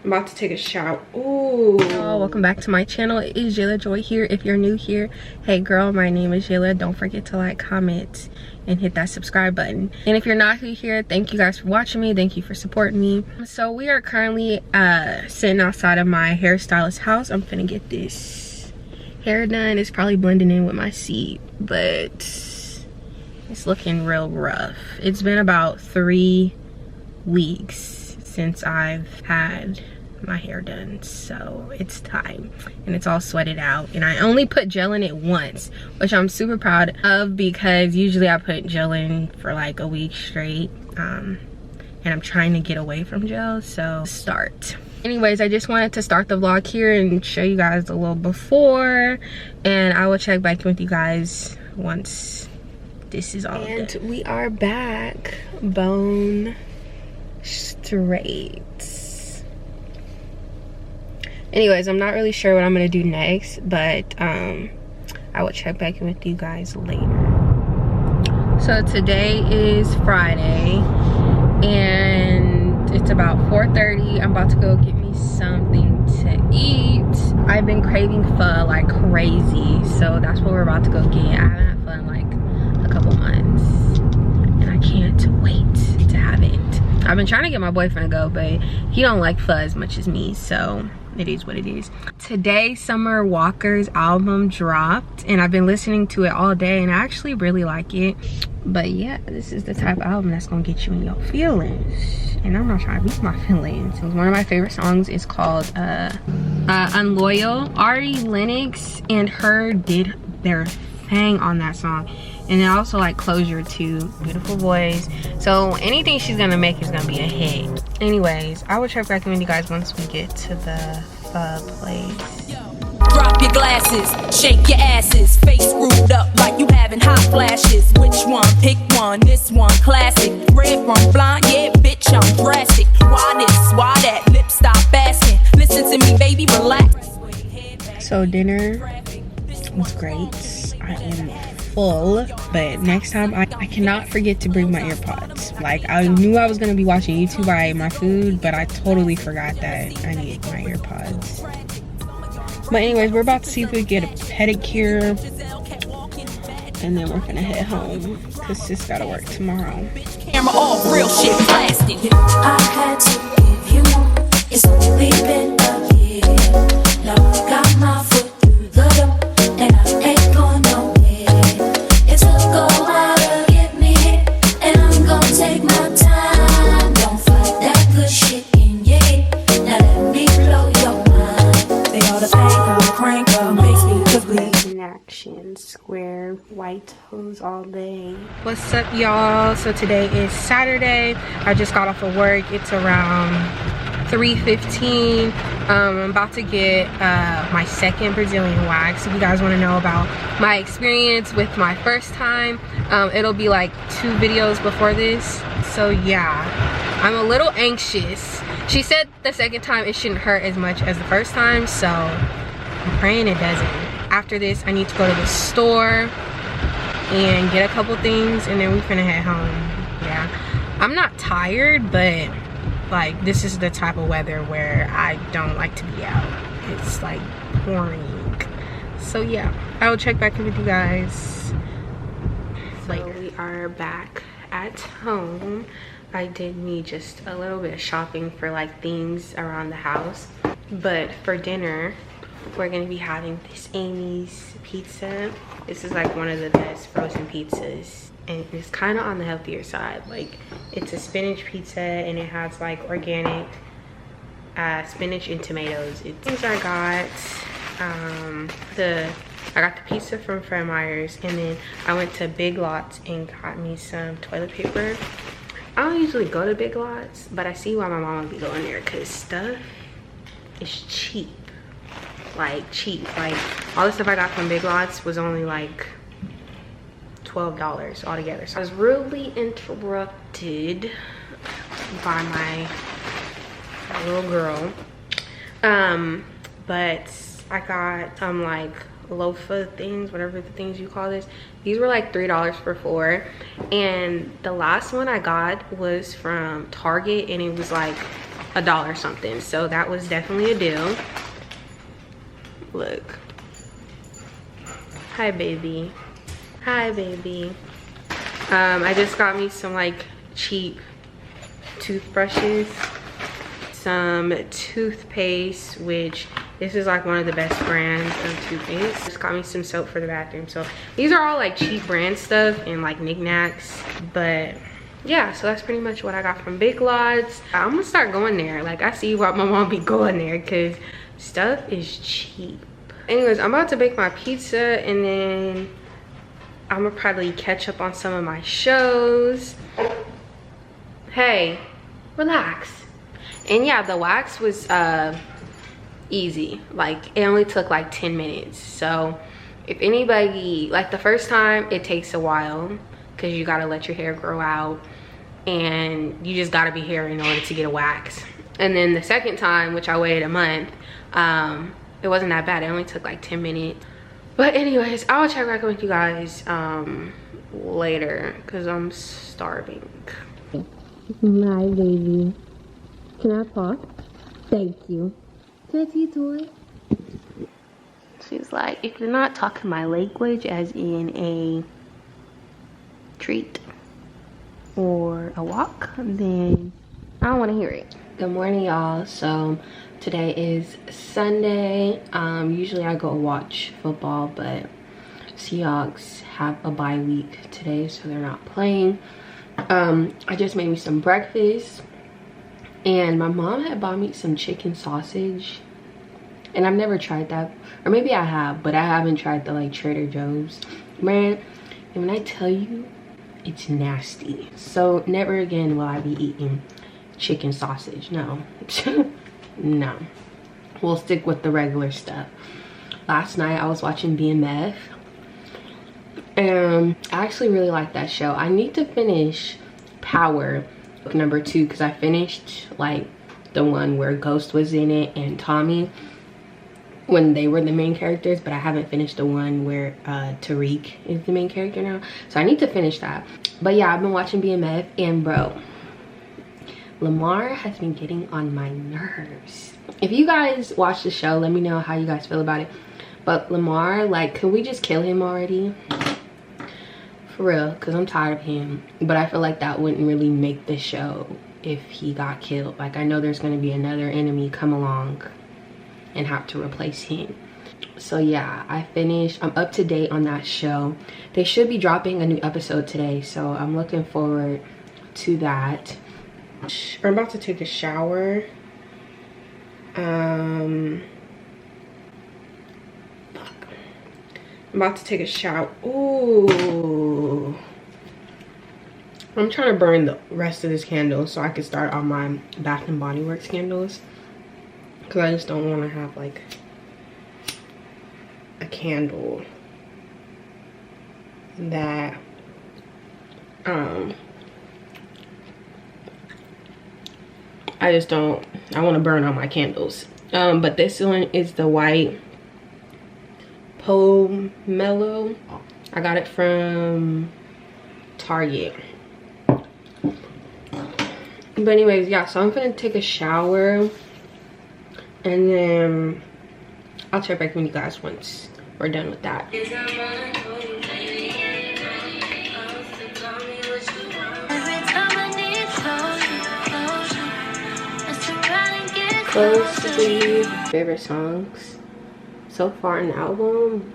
I'm about to take a shower. Ooh. Oh, welcome back to my channel. It is Jayla Joy here. If you're new here, hey girl, my name is Jayla. Don't forget to like, comment, and hit that subscribe button. And if you're not new here, thank you guys for watching me. Thank you for supporting me. So we are currently sitting outside of my hairstylist house. I'm finna get this hair done. It's probably blending in with my seat, but it's looking real rough. It's been about 3 weeks since I've had my hair done, so it's time, and it's all sweated out. And I only put gel in it once, which I'm super proud of, because usually I put gel in for like a week straight, and I'm trying to get away from gel. So start. Anyways, I just wanted to start the vlog here and show you guys a little before, and I will check back with you guys once this is all done. And we are back, bone straight. Anyways, I'm not really sure what I'm gonna do next, but I will check back in with you guys later. So today is Friday and it's about 4:30. I'm about to go get me something to eat. I've been craving pho like crazy, so that's what we're about to go get. I haven't had pho in like a couple months and I can't wait to have it. I've been trying to get my boyfriend to go, but he don't like pho as much as me, so it is what it is. Today, Summer Walker's album dropped, and I've been listening to it all day, and I actually really like it. But yeah, this is the type of album that's gonna get you in your feelings, and I'm not trying to beat my feelings. One of my favorite songs is called Unloyal. Ari Lennox and her did their thing on that song, and then also like Closure too. Beautiful voice, so anything she's gonna make is gonna be a hit. Anyways, I will check back in with you guys once we get to the place. Drop your glasses, shake your asses, face screwed up like you having hot flashes. Which one? Pick one. This one classic. Red from blind, yeah, bitch, I'm drastic. Why this? Why that? Lip stop asking. Listen to me, baby, relax. So dinner was great. I am full, but next time I cannot forget to bring my AirPods. Like, I knew I was gonna be watching YouTube while I ate my food, but I totally forgot that I needed my AirPods. But anyways, we're about to see if we get a pedicure, and then we're gonna head home because sis gotta work tomorrow. Camera off, real shit, plastic. I had to give you more. It's only been a year. Now I got my foot through the door, and I ain't going nowhere. It took a while to get me here, and I'm gonna take my time. Don't fight that good shit in your head. Now let me blow your mind. They all the pain, the crank, makes me complete. In action, square, white toes all day. What's up, y'all? So today is Saturday. I just got off of work. It's around 3:15. I'm about to get my second Brazilian wax. If you guys want to know about my experience with my first time, it'll be like 2 videos before this. So yeah, I'm a little anxious. She said the second time it shouldn't hurt as much as the first time, so I'm praying it doesn't. After this, I need to go to the store and get a couple things, and then we finna head home. Yeah, I'm not tired, but like, this is the type of weather where I don't like to be out. It's like pouring. So yeah, I will check back in with you guys later. So we are back at home. I did need just a little bit of shopping for like things around the house, but for dinner we're gonna be having this Amy's pizza. This is like one of the best frozen pizzas, and it's kind of on the healthier side. Like, it's a spinach pizza and it has like organic spinach and tomatoes. Things I got, I got the pizza from Fred Meyer's, and then I went to Big Lots and got me some toilet paper. I don't usually go to Big Lots, but I see why my mom would be going there, because stuff is cheap. Like, cheap. Like, all the stuff I got from Big Lots was only like $12 altogether. So I was rudely interrupted by my little girl. But I got like loafa things, whatever the things you call this. These were like $3 for 4, and the last one I got was from Target, and it was like $1 something, so that was definitely a deal. Look. Hi baby. Hi baby. I just got me some like cheap toothbrushes, some toothpaste, which this is like one of the best brands of toothpaste. Just got me some soap for the bathroom. So these are all like cheap brand stuff and like knickknacks. But yeah, so that's pretty much what I got from Big Lots. I'm gonna start going there. Like, I see why my mom be going there, because stuff is cheap. Anyways, I'm about to bake my pizza, and then I'm gonna probably catch up on some of my shows. Hey, relax. And yeah, the wax was easy. Like, it only took like 10 minutes. So if anybody, like, the first time it takes a while because you gotta let your hair grow out and you just gotta be here in order to get a wax. And then the second time, which I waited a month, it wasn't that bad. It only took like 10 minutes. But anyways, I'll check back with you guys later because I'm starving. My baby. Can I talk? Thank you. Can I see a toy? She's like, if you're not talking my language, as in a treat or a walk, then I don't want to hear it. Good morning, y'all. So today is Sunday. Usually I go watch football, but Seahawks have a bye week today, so they're not playing. I just made me some breakfast, and my mom had bought me some chicken sausage, and I've never tried that, or maybe I have, but I haven't tried the like Trader Joe's brand. And when I tell you, it's nasty. So never again will I be eating chicken sausage. No. No, we'll stick with the regular stuff. Last night I was watching BMF, and I actually really like that show. I need to finish Power number 2 because I finished like the one where Ghost was in it and Tommy, when they were the main characters, but I haven't finished the one where Tariq is the main character now. So I need to finish that. But yeah, I've been watching BMF, and bro, Lamar has been getting on my nerves. If you guys watch the show, let me know how you guys feel about it. But Lamar, like, could we just kill him already? For real, because I'm tired of him. But I feel like that wouldn't really make the show if he got killed. Like, I know there's going to be another enemy come along and have to replace him. So yeah, I'm up to date on that show. They should be dropping a new episode today, so I'm looking forward to that. I'm about to take a shower. I'm about to take a shower. Ooh, I'm trying to burn the rest of this candle so I can start on my Bath and Body Works candles, because I just don't want to have like a candle that I want to burn all my candles. But this one is the white Pomelo. I got it from Target. But anyways, yeah, so I'm gonna take a shower, and then I'll check back with you guys once we're done with that. Close to be favorite songs so far in the album,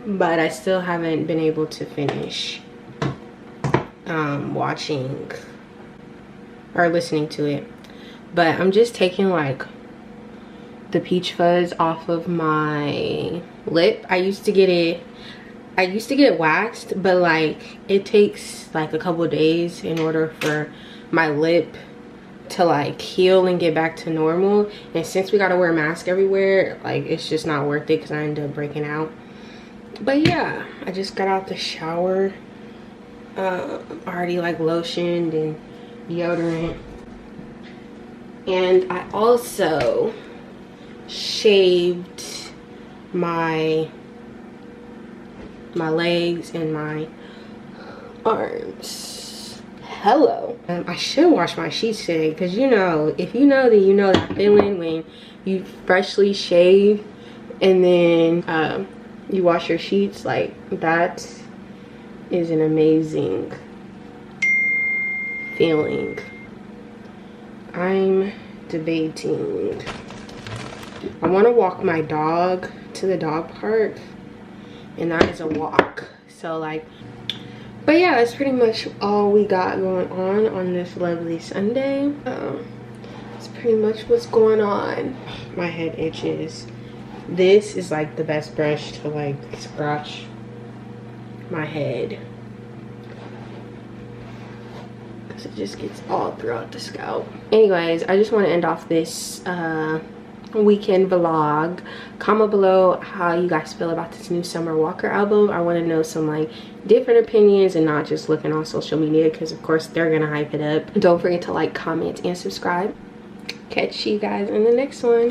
but I still haven't been able to finish watching or listening to it. But I'm just taking like the peach fuzz off of my lip. I used to get it waxed, but like it takes like a couple days in order for my lip to like heal and get back to normal. And since we gotta wear a mask everywhere, like it's just not worth it because I ended up breaking out. But yeah, I just got out the shower, already like lotioned and deodorant, and I also shaved my legs and my arms. hello. I should wash my sheets today, because you know, if you know, then you know that feeling when you freshly shave and then you wash your sheets. Like, that is an amazing feeling. I'm debating. I want to walk my dog to the dog park, and that is a walk. So like, but yeah, that's pretty much all we got going on this lovely Sunday. It's pretty much what's going on. My head itches. This is like the best brush to like scratch my head, because it just gets all throughout the scalp. Anyways, I just want to end off this weekend vlog. Comment below how you guys feel about this new Summer Walker album. I want to know some like different opinions and not just looking on social media, because of course they're gonna hype it up. Don't forget to like, comment, and subscribe. Catch you guys in the next one.